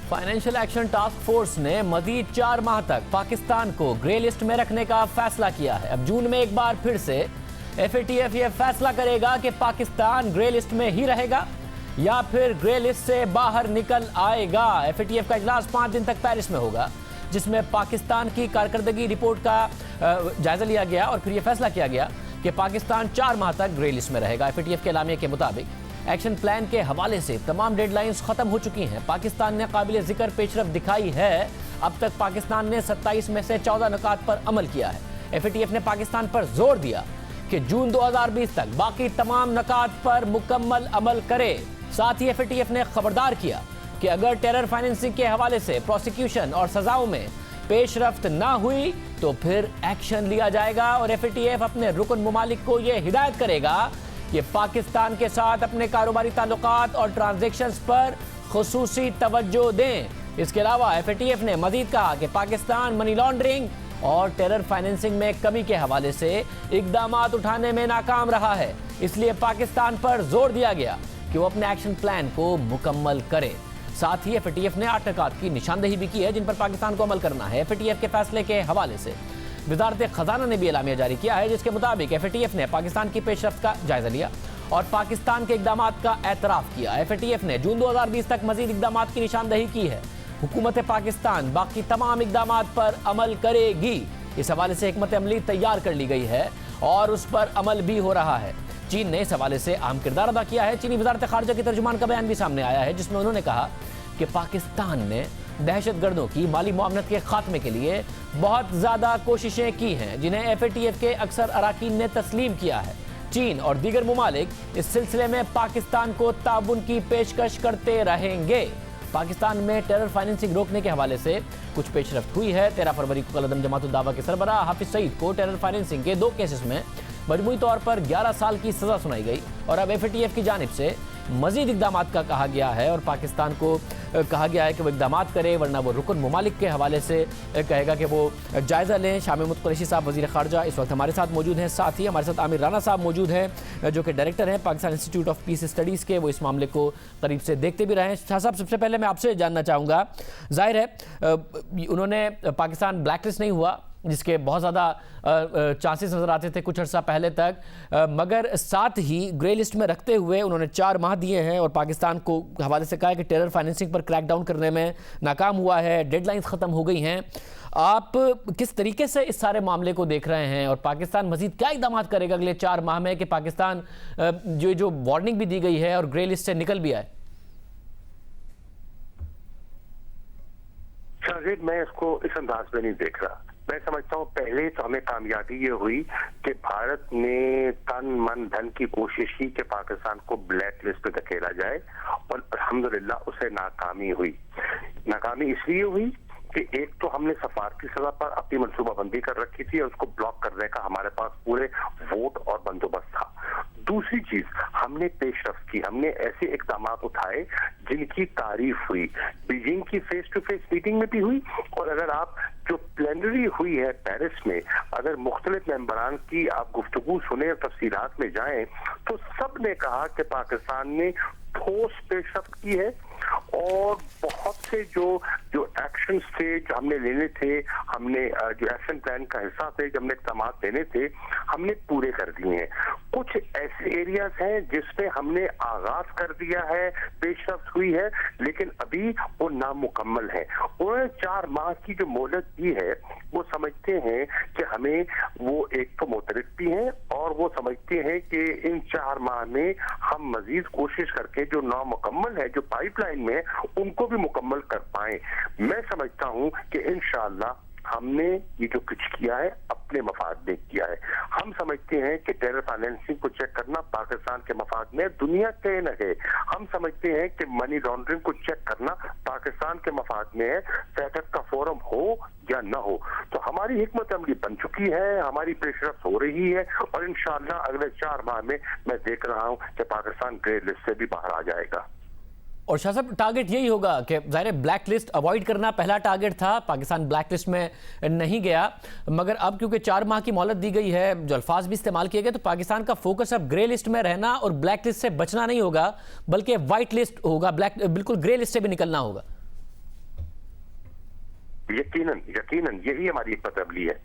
Financial action task force ने मजीद 4 माह तक पाकिस्तान को ग्रे लिस्ट में रखने का फैसला किया है। अब जून में एक बार फिर से FATF ये फैसला करेगा कि पाकिस्तान ग्रे लिस्ट में ही रहेगा या फिर ग्रे लिस्ट से बाहर निकल आएगा। FATF का इजलास 5 दिन तक पेरिस में होगा, जिसमें पाकिस्तान की कारकर्दगी रिपोर्ट का जायजा लिया गया और फिर यह फैसला किया गया कि पाकिस्तान 4 माह तक ग्रे लिस्ट में रहेगा। FATF के एलामिया के मुताबिक एक्शन प्लान के हवाले से तमाम डेडलाइंस खत्म हो चुकी हैं। पाकिस्तान ने काबिल जिक्र पेशरफ दिखाई है। अब तक पाकिस्तान ने 27 में से 14 नुकात पर अमल किया है। FATF ने पाकिस्तान पर जोर दिया कि जून 2020 तक बाकी तमाम नुकात पर मुकम्मल अमल करे। साथ ही FATF ने खबरदार किया कि अगर टेरर फाइनेंसिंग के हवाले से प्रोसिक्यूशन और सजाओं में पेशरफ्त ना हुई तो फिर एक्शन लिया जाएगा। और FATF अपने रुकन मुमालिक को यह हिदायत करेगा कि पाकिस्तान के साथ अपने कारोबारी ताल्लुकात और ट्रांजैक्शंस पर खुसूसी तवज्जो दें। इसके अलावा FATF ने मजीद कहा कि पाकिस्तान मनी लॉन्ड्रिंग और टेरर फाइनेंसिंग में कमी के हवाले से इक़दामात उठाने में नाकाम रहा है, इसलिए पाकिस्तान पर जोर दिया गया कि वो अपने एक्शन प्लान को मुकम्मल करे। साथ ही FATF ने 8 नुकात की निशानदेही भी की है जिन पर पाकिस्तान को अमल करना है। FATF के फैसले के हवाले से वज़ारत ख़ज़ाना ने भी एलामिया जारी किया है, जिसके मुताबिक FATF ने पाकिस्तान की पेशरफ्त का जायजा लिया और पाकिस्तान के इक़दामात का एतराफ़ किया। FATF ने जून 2020 तक मज़ीद इक़दामात की निशानदेही की है। हुकूमत पाकिस्तान बाकी तमाम इक़दामात पर अमल करेगी। इस हवाले से हिकमत अमली तैयार कर ली गई है और उस पर अमल भी हो रहा है। चीन ने इस हवाले से अहम किरदार अदा किया है। चीनी वज़ारत ख़ारिजा के तर्जुमान का बयान भी सामने आया है, जिसमें उन्होंने कहा कि पाकिस्तान ने दहशतगर्दों की माली मुआवनत के खात्मे के लिए बहुत ज़्यादा कोशिशें की हैं, जिन्हें FATF के अक्सर अराकीन ने तस्लीम किया है। चीन और दीगर मुमालिक इस सिलसिले में पाकिस्तान को ताउन की पेशकश करते रहेंगे। पाकिस्तान में टेरर फाइनेंसिंग रोकने के हवाले से कुछ पेशरफ्त हुई है। 13 फरवरी को कलअदम जमात उद दावा के सरबराह हाफिज सईद को टेरर फाइनेंसिंग के 2 केसेस में मजमूई तौर पर 11 साल की सज़ा सुनाई गई और अब FATF की जानिब से मज़ीद इक़दामात का कहा गया है और पाकिस्तान को कहा गया है कि वो इक़दामात करे, वरना वो रुकन ममालिक के हवाले से कहेगा कि वो जायज़ा लें। शाह महमूद कुरैशी साहब वज़ीर ख़ारजा इस वक्त हमारे साथ मौजूद हैं। साथ ही हमारे साथ आमिर राना साहब मौजूद हैं, जो कि डायरेक्टर हैं Pakistan institute of peace studies के। वो इस मामले को करीब से देखते भी रहे हैं। शाह साहब, सबसे पहले मैं आपसे जानना चाहूँगा, ज़ाहिर है उन्होंने पाकिस्तान ब्लैक लिस्ट नहीं हुआ, जिसके बहुत ज़्यादा चांसेस नज़र आते थे कुछ अर्सा पहले तक, मगर साथ ही ग्रे लिस्ट में रखते हुए उन्होंने 4 माह दिए हैं और पाकिस्तान को हवाले से कहा है कि टेरर फाइनेंसिंग पर क्रैकडाउन करने में नाकाम हुआ है, डेडलाइंस ख़त्म हो गई हैं। आप किस तरीके से इस सारे मामले को देख रहे हैं और पाकिस्तान मज़ीद क्या इक़दामात करेगा अगले 4 माह में कि पाकिस्तान जो वार्निंग भी दी गई है और ग्रे लिस्ट से निकल भी आए? शाहिद, मैं इसको इस अंदाज में नहीं देख रहा। मैं समझता हूँ पहले तो हमें कामयाबी ये हुई कि भारत ने तन मन धन की कोशिश की कि पाकिस्तान को ब्लैक लिस्ट पे धकेला जाए और अल्हम्दुलिल्लाह उसे नाकामी हुई। नाकामी इसलिए हुई कि एक तो हमने सफारती सजा पर अपनी मनसूबाबंदी कर रखी थी और उसको ब्लॉक करने का हमारे पास पूरे वोट और बंदोबस्त था। दूसरी चीज, हमने पेशरफ्त की, हमने ऐसे इक़दामात उठाए जिनकी तारीफ हुई, बीजिंग की फेस टू फेस मीटिंग में भी हुई और अगर आप जो प्लेनरी हुई है पेरिस में, अगर मुख्तलिफ मेंबरान की आप गुफ्तगू सुने और तफसीलात में जाएं तो सब ने कहा कि पाकिस्तान ने ठोस पेशरफ्त की है और बहुत से जो एक्शंस थे जो हमने लेने थे, हमने जो एक्शन प्लान का हिस्सा थे, जो हमने इक़दामात लेने थे, हमने पूरे कर दिए हैं। कुछ ऐसे एरियाज हैं जिसमें हमने आगाज कर दिया है, पेशरफ्त हुई है, लेकिन अभी वो नामुकम्मल है। उन्होंने 4 माह की जो मोहलत दी है, वो समझते हैं कि हमें वो एक तो मोतरफ भी हैं और वो समझते हैं कि इन 4 माह में हम मजीद कोशिश करके जो नामुकम्मल है, जो पाइपलाइन में, उनको भी मुकम्मल कर पाए। मैं समझता हूं कि इंशाअल्लाह हमने ये जो कुछ किया है अपने मफाद में किया है। हम समझते हैं कि टेरर फाइनेंसिंग को चेक करना पाकिस्तान के मफाद में दुनिया के न है। हम समझते हैं कि मनी लॉन्ड्रिंग को चेक करना पाकिस्तान के मफाद में है, सेटअप का फोरम हो या न हो। तो हमारी हिकमत अमली बन चुकी है, हमारी पेशरफ्त हो रही है और इंशाअल्लाह अगले 4 माह में मैं देख रहा हूं कि पाकिस्तान ग्रे लिस्ट से भी बाहर आ जाएगा। और शाह साहब, टारगेट यही होगा कि ज़ाहिर ब्लैक लिस्ट अवॉइड करना पहला टारगेट था, पाकिस्तान ब्लैक लिस्ट में नहीं गया, मगर अब क्योंकि 4 माह की मोहलत दी गई है, जो अल्फाज भी इस्तेमाल किए गए, तो पाकिस्तान का फोकस अब ग्रे लिस्ट में रहना और ब्लैक लिस्ट से बचना नहीं होगा, बल्कि वाइट लिस्ट होगा, बिल्कुल ग्रे लिस्ट से भी निकलना होगा। यकीनन यकीनन यही हमारी एक तब्दीली है।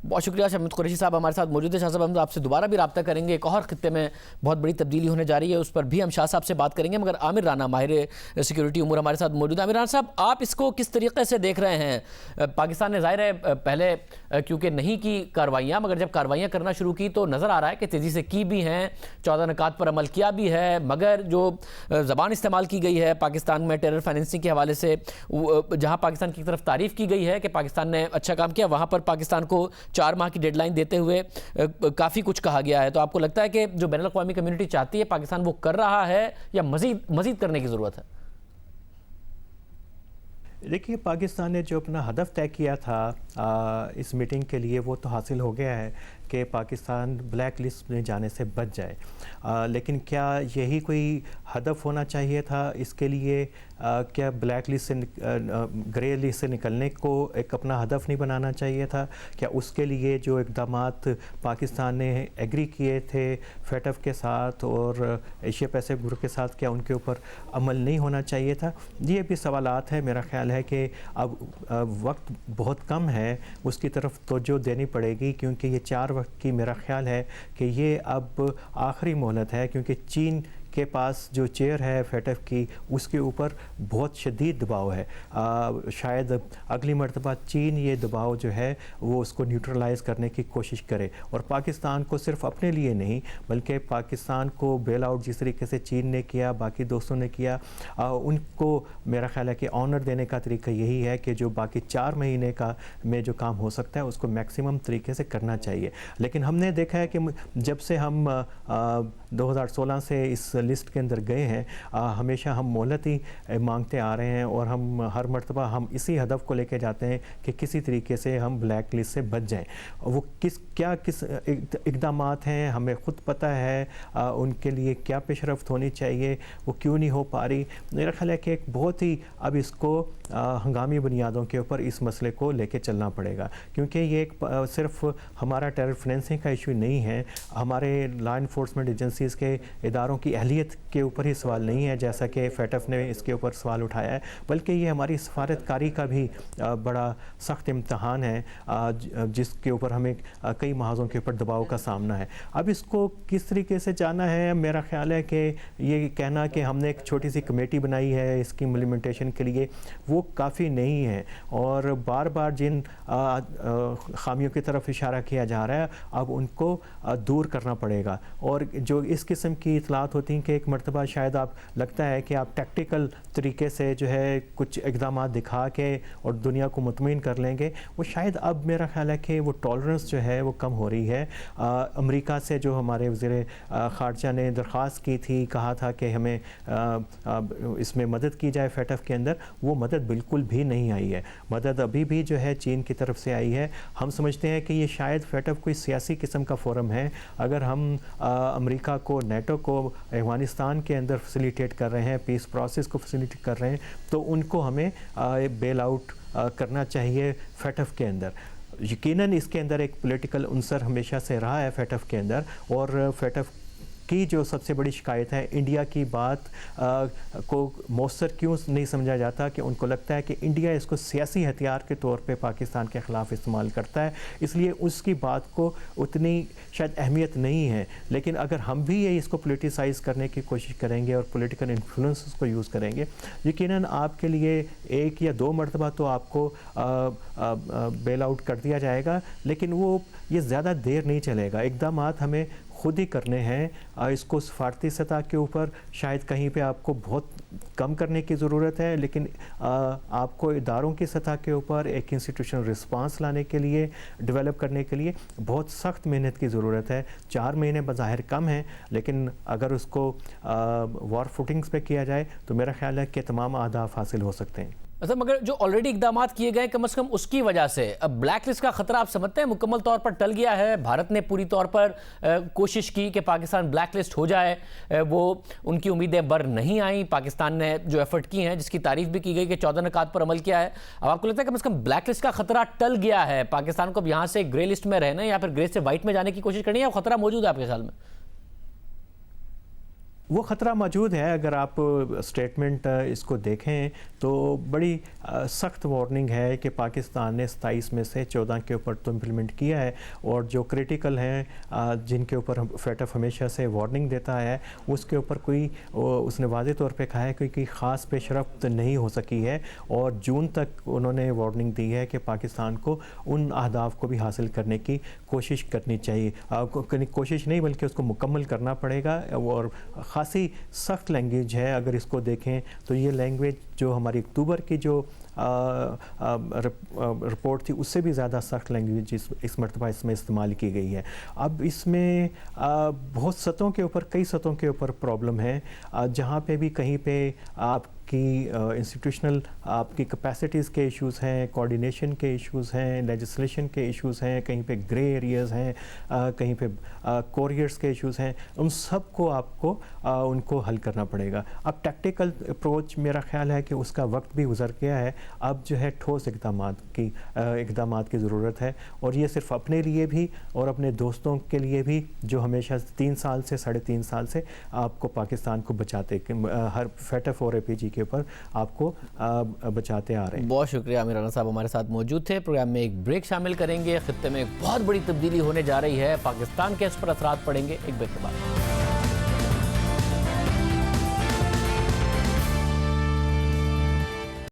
बहुत शुक्रिया शमीत कुरैशी साहब हमारे साथ मौजूद है। शाह साहब हम आपसे दोबारा भी रब्ता करेंगे, एक और खित्ते में बहुत बड़ी तब्दीली होने जा रही है, उस पर भी हम शाह साहब से बात करेंगे। मगर आमिर राना माहिर सिक्योरिटी उमूर हमारे साथ मौजूद है। आमिर राना साहब, आप इसको किस तरीके से देख रहे हैं? पाकिस्तान ने ज़ाहिर है पहले क्योंकि नहीं की कार्रवाइयाँ, मगर जब कार्रवाइयाँ करना शुरू की तो नज़र आ रहा है कि तेज़ी से की भी हैं, 14 नुकात पर अमल किया भी है, मगर जो ज़बान इस्तेमाल की गई है पाकिस्तान में टेरर फाइनेंसिंग के हवाले से, जहाँ पाकिस्तान की तरफ तारीफ़ की गई है कि पाकिस्तान ने अच्छा काम किया, वहाँ पर पाकिस्तान को 4 माह की डेडलाइन देते हुए काफ़ी कुछ कहा गया है। तो आपको लगता है कि जो बैनुल अक़वामी कम्युनिटी चाहती है पाकिस्तान वो कर रहा है या मज़ीद करने की ज़रूरत है? देखिए, पाकिस्तान ने जो अपना हदफ तय किया था इस मीटिंग के लिए वो तो हासिल हो गया है कि पाकिस्तान ब्लैक लिस्ट में जाने से बच जाए। लेकिन क्या यही कोई हदफ होना चाहिए था? इसके लिए क्या ब्लैक लिस्ट से ग्रे लिस्ट से निकलने को एक अपना हदफ नहीं बनाना चाहिए था? क्या उसके लिए जो इक़दामात पाकिस्तान ने एग्री किए थे फेटफ के साथ और एशिया पैसिफिक ग्रुप के साथ, क्या उनके ऊपर अमल नहीं होना चाहिए था? ये भी सवालात है। मेरा ख्याल है कि अब वक्त बहुत कम है, उसकी तरफ तवज्जो देनी पड़ेगी, क्योंकि ये 4 वक्त की मेरा ख्याल है कि ये अब आखिरी मोहलत है, क्योंकि चीन के पास जो चेयर है फेटफ की उसके ऊपर बहुत शदीद दबाव है। शायद अगली मरतबा चीन ये दबाव जो है वो उसको न्यूट्रलाइज़ करने की कोशिश करे, और पाकिस्तान को सिर्फ अपने लिए नहीं बल्कि पाकिस्तान को बेल आउट जिस तरीके से चीन ने किया, बाकी दोस्तों ने किया, उनको मेरा ख्याल है कि ऑनर देने का तरीका यही है कि जो बाकी 4 महीने का में जो काम हो सकता है उसको मैक्सिमम तरीके से करना चाहिए। लेकिन हमने देखा है कि जब से हम 2016 से इस लिस्ट के अंदर गए हैं, हमेशा हम मोहलत ही मांगते आ रहे हैं, और हम हर मर्तबा हम इसी हदफ को लेके जाते हैं कि किसी तरीके से हम ब्लैक लिस्ट से बच जाएं। वो किस इक़दामात हैं हमें ख़ुद पता है, उनके लिए क्या पेशरफ्त होनी चाहिए, वो क्यों नहीं हो पा रही। मेरा ख्याल है कि एक बहुत ही अब इसको हंगामी बुनियादों के ऊपर इस मसले को लेके चलना पड़ेगा, क्योंकि ये एक सिर्फ हमारा टेरर फाइनेंसिंग का इशू नहीं है, हमारे लॉ इन्फोर्समेंट एजेंसीज़ के इदारों की अहलियत के ऊपर ही सवाल नहीं है, जैसा कि फेटफ ने इसके ऊपर सवाल उठाया है, बल्कि ये हमारी सफारतकारी का भी बड़ा सख्त इम्तहान है, जिसके ऊपर हमें कई महाजों के ऊपर दबाव का सामना है। अब इसको किस तरीके से जाना है, मेरा ख़्याल है कि ये कहना कि हमने एक छोटी सी कमेटी बनाई है इसकी इम्प्लीमेंटेशन के लिए, वो काफ़ी नहीं है, और बार बार जिन खामियों की तरफ इशारा किया जा रहा है अब उनको दूर करना पड़ेगा। और जो इस किस्म की इतलात होती हैं कि एक मरतबा शायद आप लगता है कि आप टैक्टिकल तरीके से जो है कुछ इक़दामात दिखा के और दुनिया को मुतमईन कर लेंगे, वो शायद अब मेरा ख्याल है कि वो टॉलरेंस जो है वो कम हो रही है। अमेरिका से जो हमारे वज़ीर ख़ारजा ने दरख्वास्त की थी, कहा था कि हमें इसमें मदद की जाए फेटफ के अंदर, वो मदद बिल्कुल भी नहीं आई है। मदद अभी भी जो है चीन की तरफ से आई है। हम समझते हैं कि ये शायद फेटफ कोई सियासी किस्म का फोरम है। अगर हम अमेरिका को, नेटो को अफ़गानिस्तान के अंदर फैसिलिटेट कर रहे हैं, पीस प्रोसेस को फैसिलिटेट कर रहे हैं, तो उनको हमें बेल आउट करना चाहिए फेटफ के अंदर। यकीनन इसके अंदर एक पॉलिटिकल अंसर हमेशा से रहा है फेटफ के अंदर, और फेटफ की जो सबसे बड़ी शिकायत है, इंडिया की बात को मौसर क्यों नहीं समझा जाता, कि उनको लगता है कि इंडिया इसको सियासी हथियार के तौर पे पाकिस्तान के ख़िलाफ़ इस्तेमाल करता है, इसलिए उसकी बात को उतनी शायद अहमियत नहीं है। लेकिन अगर हम भी ये इसको पोलिटिसाइज़ करने की कोशिश करेंगे और पॉलिटिकल इन्फ्लुएंस को यूज़ करेंगे, यकीनन आपके लिए 1 या 2 मरतबा तो आपको बेल आउट कर दिया जाएगा, लेकिन वो ये ज़्यादा देर नहीं चलेगा। इक़दामात हमें खुद ही करने हैं। इसको सफारती सतह के ऊपर शायद कहीं पे आपको बहुत कम करने की ज़रूरत है, लेकिन आपको इदारों की सतह के ऊपर एक इंस्टीट्यूशनल रिस्पांस लाने के लिए, डेवलप करने के लिए बहुत सख्त मेहनत की ज़रूरत है। 4 महीने बज़ाहिर कम हैं, लेकिन अगर उसको वॉर फुटिंग्स पे किया जाए तो मेरा ख्याल है कि तमाम अहदाफ हासिल हो सकते हैं। अच्छा, मगर जो ऑलरेडी इकदामात किए गए कम से कम उसकी वजह से अब ब्लैक लिस्ट का खतरा आप समझते हैं मुकम्मल तौर पर टल गया है? भारत ने पूरी तौर पर कोशिश की कि पाकिस्तान ब्लैक लिस्ट हो जाए, वो उनकी उम्मीदें बर नहीं आई। पाकिस्तान ने जो एफर्ट की हैं, जिसकी तारीफ भी की गई कि 14 नुकात पर अमल किया है, अब आपको लगता है कम से कम ब्लैक लिस्ट का खतरा टल गया है? पाकिस्तान को अब यहाँ से ग्रे लिस्ट में रहना या फिर ग्रे से वाइट में जाने की कोशिश करनी है, या खतरा मौजूद है आपके ख्याल में? वो ख़तरा मौजूद है। अगर आप स्टेटमेंट इसको देखें तो बड़ी सख्त वार्निंग है कि पाकिस्तान ने 27 में से 14 के ऊपर तो इम्प्लीमेंट किया है, और जो क्रिटिकल हैं जिनके ऊपर FATF हमेशा से वार्निंग देता है उसके ऊपर कोई उसने वाज़े तौर पे कहा है कि कोई ख़ास पेशरफ्त नहीं हो सकी है, और जून तक उन्होंने वार्निंग दी है कि पाकिस्तान को उन अहदाफ को भी हासिल करने की कोशिश करनी चाहिए। कोशिश नहीं बल्कि उसको मुकम्मल करना पड़ेगा, और ख़ासी सख्त लैंग्वेज है। अगर इसको देखें तो ये लैंग्वेज जो हमारी अक्टूबर की जो रिपोर्ट थी उससे भी ज़्यादा सख्त लैंग्वेज इस मरतबा इसमें इस्तेमाल की गई है। अब इसमें बहुत सतहों के ऊपर, कई सतहों के ऊपर प्रॉब्लम है, जहाँ पे भी कहीं पे आपकी इंस्टीट्यूशनल आपकी कैपेसिटीज़ के इश्यूज़ हैं, कोऑर्डिनेशन के इश्यूज़ हैं, लेजिस्लेशन के इश्यूज़ हैं, कहीं पे ग्रे एरियाज़ हैं, कहीं पे कोरियर्स के इश्यूज़ हैं, उन सब को आपको उनको हल करना पड़ेगा। अब टैक्टिकल अप्रोच मेरा ख्याल है कि उसका वक्त भी गुजर गया है। अब जो है ठोस इक़दामात की ज़रूरत है, और ये सिर्फ अपने लिए भी और अपने दोस्तों के लिए भी जो हमेशा 3 साल से 3.5 साल से आपको पाकिस्तान को बचाते हर FATF और APG के ऊपर आपको बचाते आ रहे हैं। बहुत शुक्रिया आमिर राना साहब हमारे साथ मौजूद थे। प्रोग्राम में एक ब्रेक शामिल करेंगे। खित्ते में एक बहुत बड़ी तब्दीली होने जा रही है, पाकिस्तान के इस पर असरात पड़ेंगे। एक ब्रेक के बाद